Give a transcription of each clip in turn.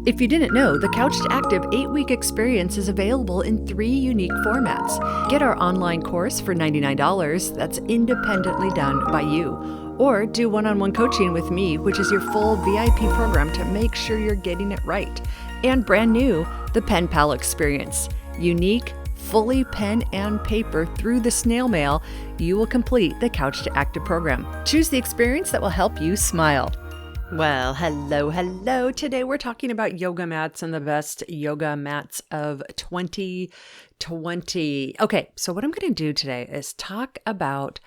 If you didn't know, the Couch to Active 8-week experience is available in 3 unique formats. Get our online course for $99 that's independently done by you. Or do one-on-one coaching with me, which is your full VIP program to make sure you're getting it right. And brand new, the Pen Pal experience. Unique, fully pen and paper through the snail mail, you will complete the Couch to Active program. Choose the experience that will help you smile. Well, hello. Today we're talking about yoga mats and the best yoga mats of 2020. Okay, so what I'm going to do today is talk about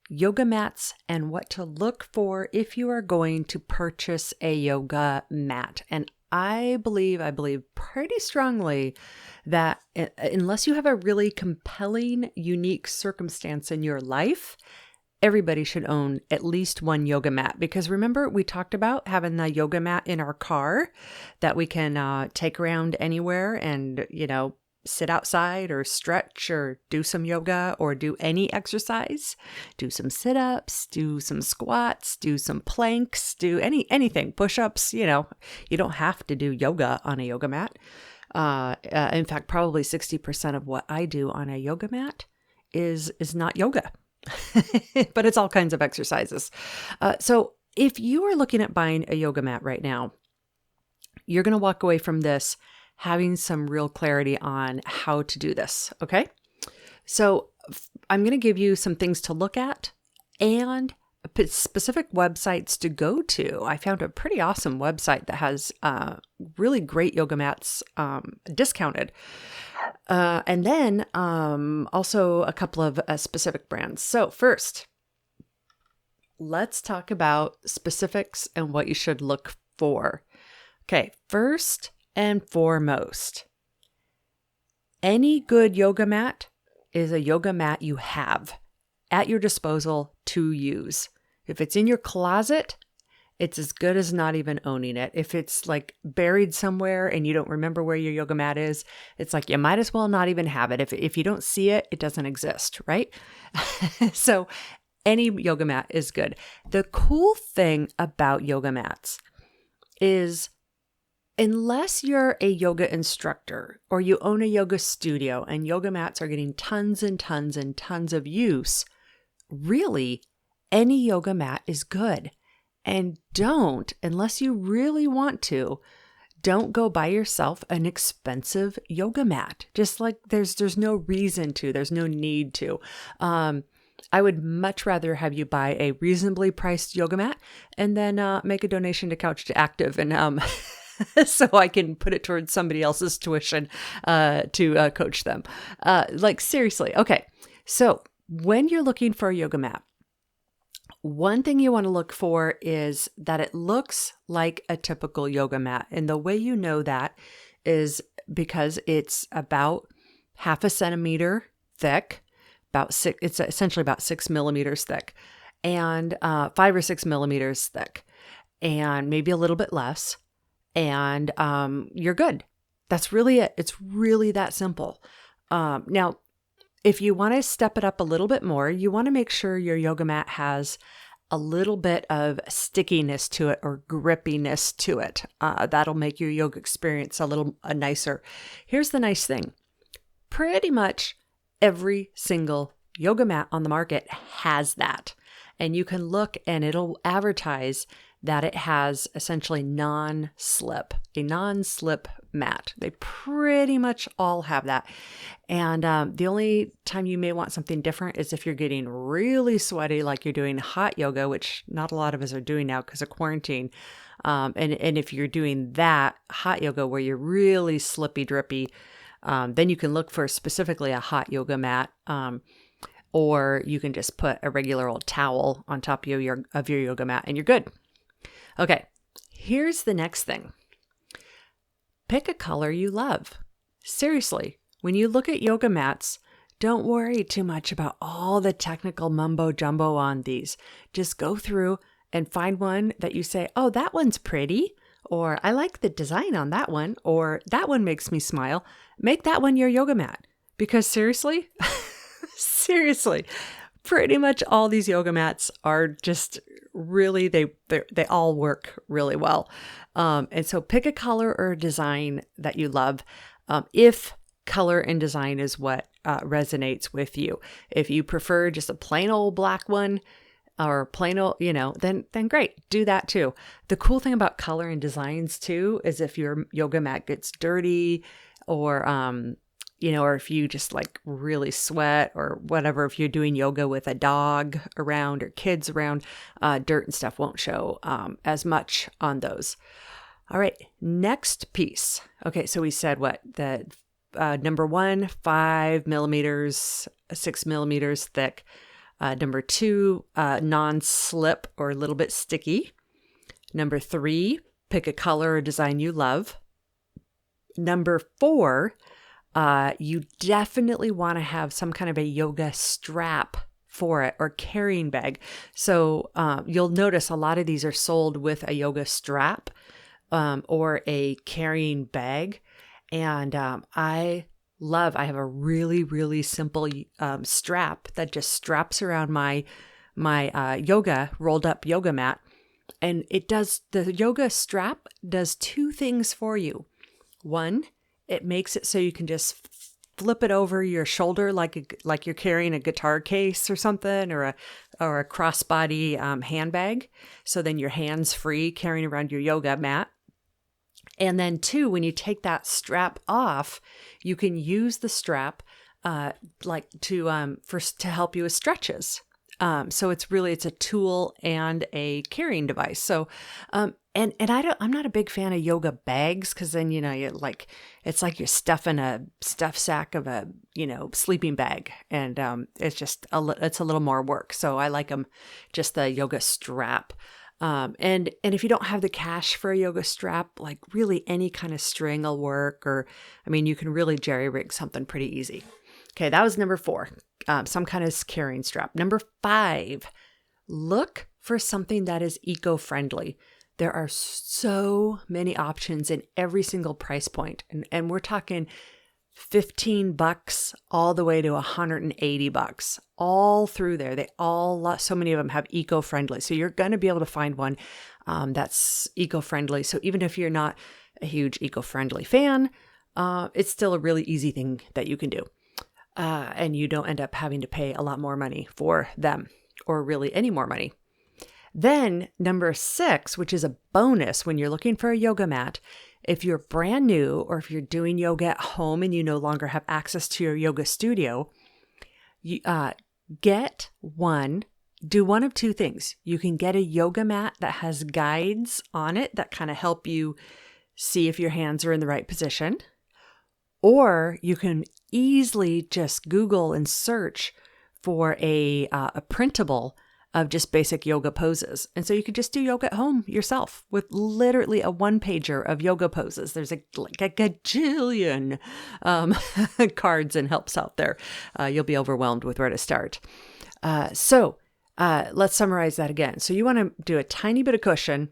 yoga mats and what to look for if you are going to purchase a yoga mat. And I believe pretty strongly that unless you have a really compelling, unique circumstance in your life, everybody should own at least one yoga mat. Because remember, we talked about having the yoga mat in our car that we can take around anywhere and, sit outside or stretch or do some yoga or do any exercise, do some sit-ups, do some squats, do some planks, do anything, push-ups. You don't have to do yoga on a yoga mat. In fact, probably 60% of what I do on a yoga mat is not yoga. But it's all kinds of exercises. So if you are looking at buying a yoga mat right now, you're going to walk away from this having some real clarity on how to do this. Okay. So I'm going to give you some things to look at and specific websites to go to. I found a pretty awesome website that has really great yoga mats discounted. And then also a couple of specific brands. So first, let's talk about specifics and what you should look for. Okay, first and foremost, any good yoga mat is a yoga mat you have at your disposal to use. If it's in your closet, it's as good as not even owning it. If it's like buried somewhere and you don't remember where your yoga mat is, it's like you might as well not even have it. If you don't see it, it doesn't exist, right? So any yoga mat is good. The cool thing about yoga mats is unless you're a yoga instructor or you own a yoga studio and yoga mats are getting tons and tons and tons of use, really any yoga mat is good. And unless you really want to, don't go buy yourself an expensive yoga mat. Just like there's no reason to, there's no need to. I would much rather have you buy a reasonably priced yoga mat and then make a donation to Couch to Active and so I can put it towards somebody else's tuition to coach them. Like seriously. Okay. So when you're looking for a yoga mat, one thing you want to look for is that it looks like a typical yoga mat. And the way you know that is because it's about 0.5 centimeter thick, it's essentially about 6 millimeters thick, and 5 or 6 millimeters thick, and maybe a little bit less. And you're good. That's really it. It's really that simple. Now, if you want to step it up a little bit more, you want to make sure your yoga mat has a little bit of stickiness to it or grippiness to it. That'll make your yoga experience a little nicer. Here's the nice thing. Pretty much every single yoga mat on the market has that. And you can look and it'll advertise that it has essentially a non-slip mat. They pretty much all have that. And the only time you may want something different is if you're getting really sweaty, like you're doing hot yoga, which not a lot of us are doing now because of quarantine. And if you're doing that hot yoga where you're really slippy, drippy, then you can look for specifically a hot yoga mat. Or you can just put a regular old towel on top of your yoga mat and you're good. Okay, here's the next thing. Pick a color you love. Seriously, when you look at yoga mats, don't worry too much about all the technical mumbo jumbo on these. Just go through and find one that you say, oh, that one's pretty, or I like the design on that one, or that one makes me smile. Make that one your yoga mat. Because seriously, pretty much all these yoga mats are just really, they all work really well. And so pick a color or a design that you love. If color and design is what resonates with you. If you prefer just a plain old black one or plain old, then great, do that too. The cool thing about color and designs too is if your yoga mat gets dirty or, or if you just like really sweat or whatever, if you're doing yoga with a dog around or kids around, dirt and stuff won't show as much on those. All right, next piece. Okay, so we said what? The number 1, 5 millimeters, 6 millimeters thick. Number 2, non-slip or a little bit sticky. Number 3, pick a color or design you love. Number 4, you definitely want to have some kind of a yoga strap for it or carrying bag. So you'll notice a lot of these are sold with a yoga strap or a carrying bag. And I have a really, really simple strap that just straps around my rolled up yoga mat. And the yoga strap does 2 things for you. One, it makes it so you can just flip it over your shoulder like you're carrying a guitar case or something, or a crossbody handbag. So then your hands free carrying around your yoga mat. And then 2, when you take that strap off, you can use the strap to help you with stretches. So it's a tool and a carrying device. So I'm not a big fan of yoga bags because then it's like you're stuffing a stuff sack of a sleeping bag, and it's a little more work. So I like them just the yoga strap. And if you don't have the cash for a yoga strap, like really any kind of string will work, you can really jerry rig something pretty easy. Okay, that was number 4, some kind of carrying strap. Number 5, look for something that is eco-friendly. There are so many options in every single price point, and we're talking $15 all the way to $180, all through there. So many of them have eco-friendly. So you're going to be able to find one that's eco-friendly. So even if you're not a huge eco-friendly fan, it's still a really easy thing that you can do. And you don't end up having to pay a lot more money for them, or really any more money. Then number 6, which is a bonus when you're looking for a yoga mat, if you're brand new or if you're doing yoga at home and you no longer have access to your yoga studio, you do one of 2 things. You can get a yoga mat that has guides on it that kind of help you see if your hands are in the right position. Or you can easily just Google and search for a printable of just basic yoga poses. And so you could just do yoga at home yourself with literally a 1-pager of yoga poses. There's a gajillion cards and helps out there. You'll be overwhelmed with where to start. So let's summarize that again. So you want to do a tiny bit of cushion,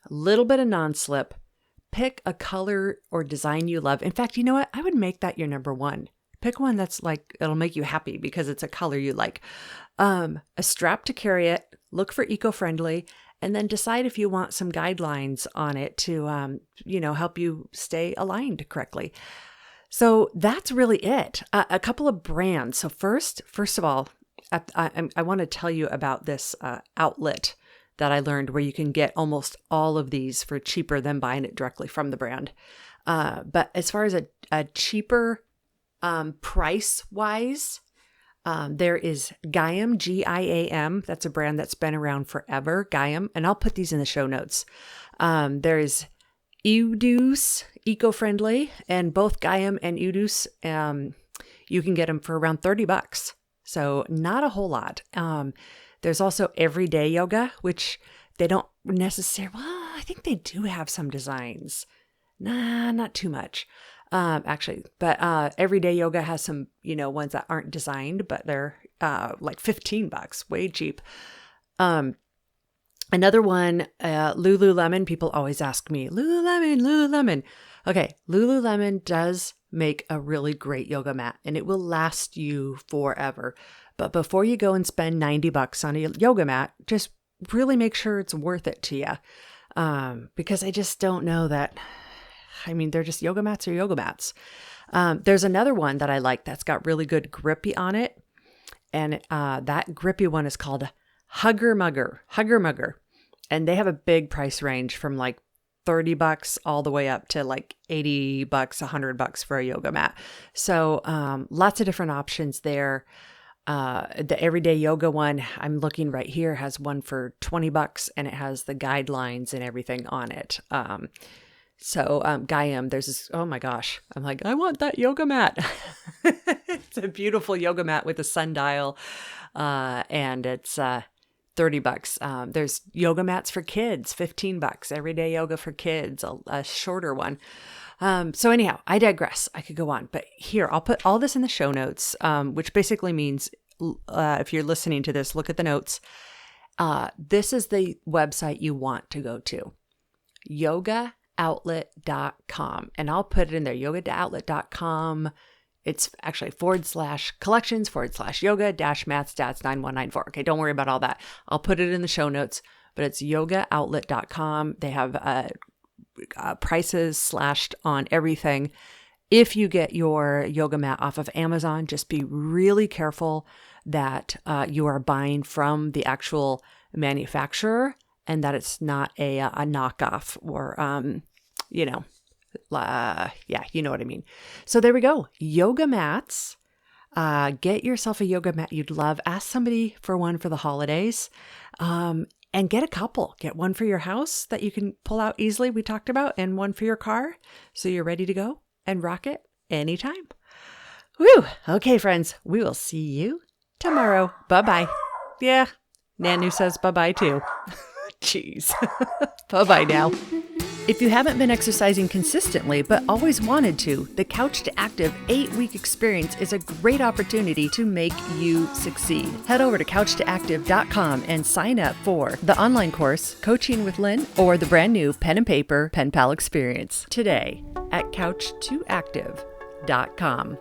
a little bit of non-slip, pick a color or design you love. In fact, you know what? I would make that your number 1. Pick one that's it'll make you happy because it's a color you like. A strap to carry it, look for eco-friendly, and then decide if you want some guidelines on it to, help you stay aligned correctly. So that's really it. A couple of brands. So first of all, I want to tell you about this outlet that I learned where you can get almost all of these for cheaper than buying it directly from the brand. But as far as a cheaper price-wise, there is Giam, Giam. That's a brand that's been around forever, Giam. And I'll put these in the show notes. There's Ewedoos Eco Friendly, and both Giam and Ewedoos, you can get them for around $30. So not a whole lot. There's also Everyday Yoga, which they don't necessarily, I think they do have some designs. Nah, not too much. Actually, but Everyday Yoga has some, ones that aren't designed, but they're like $15, way cheap. Another one, Lululemon. People always ask me, Lululemon. Okay, Lululemon does make a really great yoga mat, and it will last you forever. But before you go and spend $90 on a yoga mat, just really make sure it's worth it to you. because I just don't know that. I mean, they're just yoga mats or yoga mats. There's another one that I like that's got really good grippy on it. And that grippy one is called Hugger Mugger. And they have a big price range from like $30 all the way up to like $80, $100 for a yoga mat. So lots of different options there. The everyday yoga one I'm looking right here has one for $20 and it has the guidelines and everything on it. Giam, there's this, oh my gosh, I'm like, I want that yoga mat. It's a beautiful yoga mat with a sundial, and it's $30. There's yoga mats for kids, $15. Everyday yoga for kids, a shorter one. So anyhow, I digress. I could go on, but here, I'll put all this in the show notes, which basically means if you're listening to this, look at the notes. This is the website you want to go to, yogaoutlet.com. And I'll put it in there, yogaoutlet.com. It's actually /collections/yoga-mats-9194. Okay, don't worry about all that. I'll put it in the show notes, but it's yogaoutlet.com. They have prices slashed on everything. If you get your yoga mat off of Amazon, just be really careful that you are buying from the actual manufacturer and that it's not a knockoff or, you know what I mean. So there we go. Yoga mats. Get yourself a yoga mat you'd love. Ask somebody for one for the holidays. And get a couple. Get one for your house that you can pull out easily, we talked about, and one for your car. So you're ready to go and rock it anytime. Woo! Okay, friends, we will see you tomorrow. Bye-bye. Yeah, Nanu says bye-bye too. Jeez. Bye-bye now. If you haven't been exercising consistently but always wanted to, the Couch to Active 8-week experience is a great opportunity to make you succeed. Head over to couchtoactive.com and sign up for the online course, Coaching with Lynn, or the brand new pen and paper pen pal experience today at couchtoactive.com.